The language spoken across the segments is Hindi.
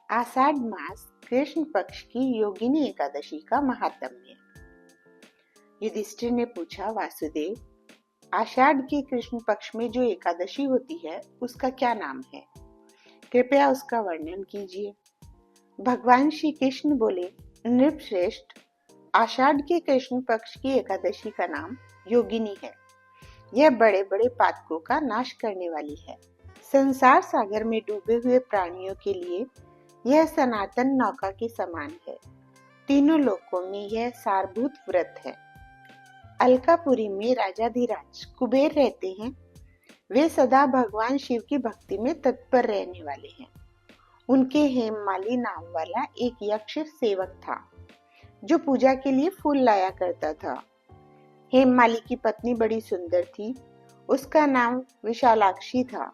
आषाढ़ मास कृष्ण पक्ष की योगिनी एकादशी का महात्म्य। युधिष्ठिर ने पूछा, वासुदेव, आषाढ़ के कृष्ण पक्ष में जो एकादशी होती है उसका क्या नाम है? कृपया उसका वर्णन कीजिए। भगवान श्री कृष्ण बोले, नृपश्रेष्ठ, आषाढ़ के कृष्ण पक्ष की एकादशी का नाम योगिनी है। यह बड़े बड़े पातकों का नाश करने वाली है। संसार सागर में डूबे हुए प्राणियों के लिए यह सनातन नौका के समान है। तीनों लोकों में यह सारभूत व्रत है। अलकापुरी में राजाधिराज कुबेर रहते हैं। वे सदा भगवान शिव की भक्ति में तत्पर रहने वाले हैं। उनके हेममाली नाम वाला एक यक्ष सेवक था जो पूजा के लिए फूल लाया करता था। हेममाली की पत्नी बड़ी सुंदर थी। उसका नाम विशालाक्षी था।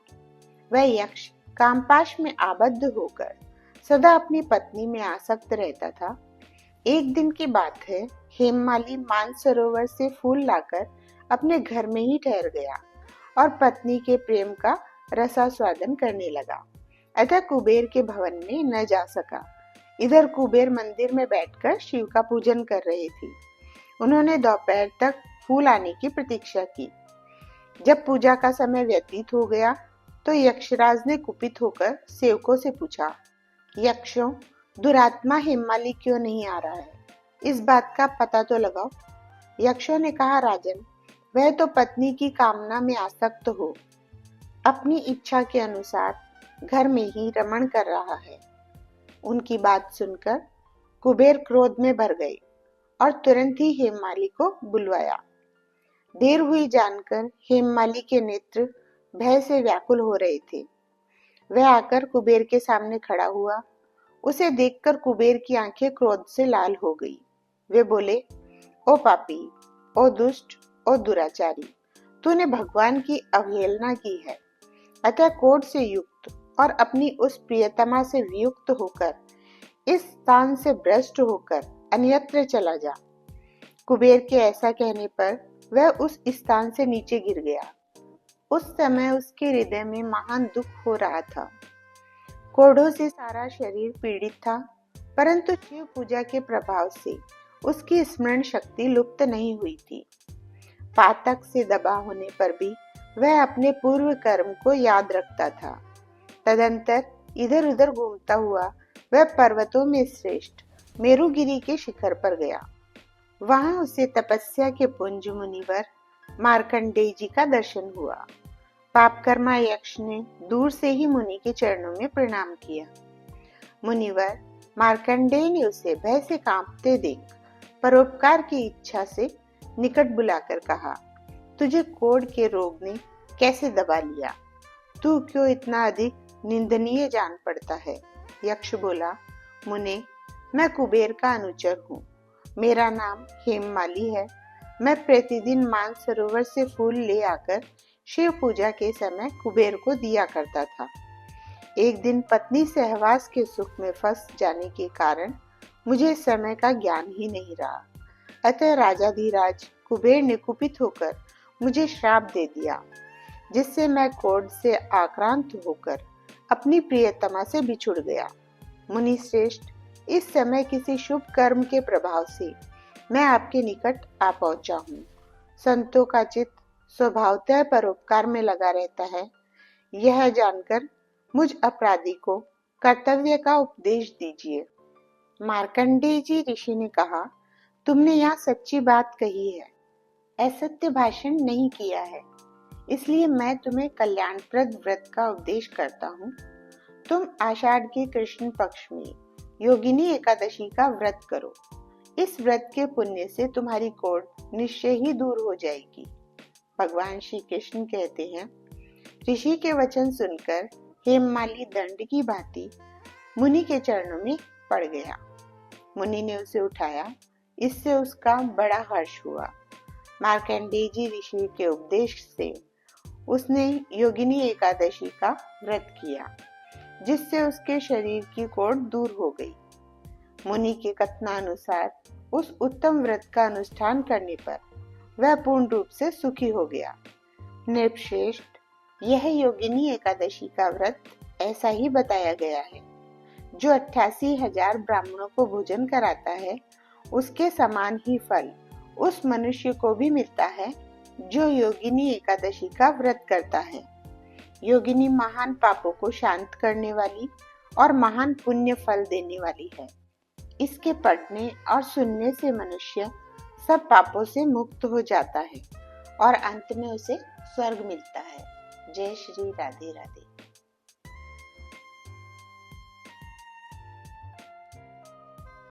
वह यक्ष कामपाश में आबद्ध होकर सदा अपनी पत्नी में आसक्त रहता था। एक दिन की बात है, हेममाली मानसरोवर से फूल लाकर अपने घर में ही ठहर गया और पत्नी के प्रेम का रसास्वादन करने लगा। अतः कुबेर के भवन में न जा सका। इधर कुबेर मंदिर में बैठकर शिव का पूजन कर रहे थे। उन्होंने दोपहर तक फूल आने की प्रतीक्षा की। जब पूजा का समय व्यतीत हो गया तो यक्षराज ने कुपित होकर सेवकों से पूछा, यक्षों, दुरात्मा हेममाली क्यों नहीं आ रहा है? इस बात का पता तो लगाओ। यक्षों ने कहा, राजन, वह तो पत्नी की कामना में आसक्त हो अपनी इच्छा के अनुसार घर में ही रमण कर रहा है। उनकी बात सुनकर कुबेर क्रोध में भर गए और तुरंत ही हेममाली को बुलवाया। देर हुई जानकर हेममाली के नेत्र भय से व्याकुल हो रहे थे। वह आकर कुबेर के सामने खड़ा हुआ। उसे देखकर कुबेर की आंखें क्रोध से लाल हो गई। वे बोले, ओ पापी, ओ दुष्ट, ओ दुराचारी, तूने भगवान की अवहेलना की है। अतः क्रोध से युक्त और अपनी उस प्रियतमा से वियुक्त होकर इस स्थान से भ्रष्ट होकर अन्यत्र चला जा। कुबेर के ऐसा कहने पर वह उस स्थान से नीचे गिर गया। उस समय उसके हृदय में महान दुख हो रहा था। कोढ़ों से सारा शरीर पीड़ित था, परंतु शिव पूजा के प्रभाव से उसकी स्मरण शक्ति लुप्त नहीं हुई थी। पातक से दबा होने पर भी वह अपने पूर्व कर्म को याद रखता था। तदंतर इधर उधर घूमता हुआ वह पर्वतों में श्रेष्ठ मेरुगिरी के शिखर पर गया। वहां उसे तपस्या के पुंज मुनिवर मार्कंडेय जी का दर्शन हुआ। पापकर्मा यक्ष ने दूर से ही मुनि के चरणों में प्रणाम किया। मुनिवर मार्कंडेय ने उसे भय से कांपते देख परोपकार की इच्छा से निकट बुलाकर कहा, तुझे कोढ़ के रोग ने कैसे दबा लिया? तू क्यों इतना अधिक निंदनीय जान पड़ता है? यक्ष बोला, मुने, मैं कुबेर का अनुचर हूँ। मेरा नाम हेममाली है। मैं प्रतिदिन मानसरोवर से फूल ले आकर शिव पूजा के समय कुबेर को दिया करता था। एक दिन पत्नी सहवास के सुख में फंस जाने के कारण मुझे समय का ज्ञान ही नहीं रहा। अतः राजाधिराज कुबेर ने कुपित होकर मुझे श्राप दे दिया, जिससे मैं क्रोध से आक्रांत होकर अपनी प्रियतमा से बिछुड़ गया। मुनि श्रेष्ठ, इस समय किसी शुभ कर्म के प्रभाव से मैं आपके निकट आ पहुंचा हूँ। संतों का चित्त स्वभावतः परोपकार में लगा रहता है। यह जानकर मुझ अपराधी को कर्तव्य का उपदेश दीजिए। मार्कंडेय जी ऋषि ने कहा, तुमने यहाँ सच्ची बात कही है, असत्य भाषण नहीं किया है, इसलिए मैं तुम्हें कल्याणप्रद व्रत का उपदेश करता हूँ। तुम आषाढ़ के कृष्ण पक्ष में योगिनी एकादशी का व्रत करो। इस व्रत के पुण्य से तुम्हारी कोढ़ निश्चय ही दूर हो जाएगी। भगवान श्री कृष्ण कहते हैं, ऋषि के वचन सुनकर हेममाली दंड की भांति मुनि के चरणों में पड़ गया। मुनि ने उसे उठाया। इससे उसका बड़ा हर्ष हुआ। मार्कंडेय जी ऋषि के उपदेश से उसने योगिनी एकादशी का व्रत किया, जिससे उसके शरीर की कोढ़ दूर हो गई। मुनि के कथनानुसार उस उत्तम व्रत का अनुष्ठान करने पर वह पूर्ण रूप से सुखी हो गया। नृपश्रेष्ठ, यह योगिनी एकादशी का व्रत ऐसा ही बताया गया है। जो 88,000 ब्राह्मणों को भोजन कराता है, उसके समान ही फल उस मनुष्य को भी मिलता है जो योगिनी एकादशी का व्रत करता है। योगिनी महान पापों को शांत करने वाली और महान पुण्य फल देने वाली है। इसके पढ़ने और सुनने से मनुष्य सब पापों से मुक्त हो जाता है और अंत में उसे स्वर्ग मिलता है। जय श्री राधे राधे।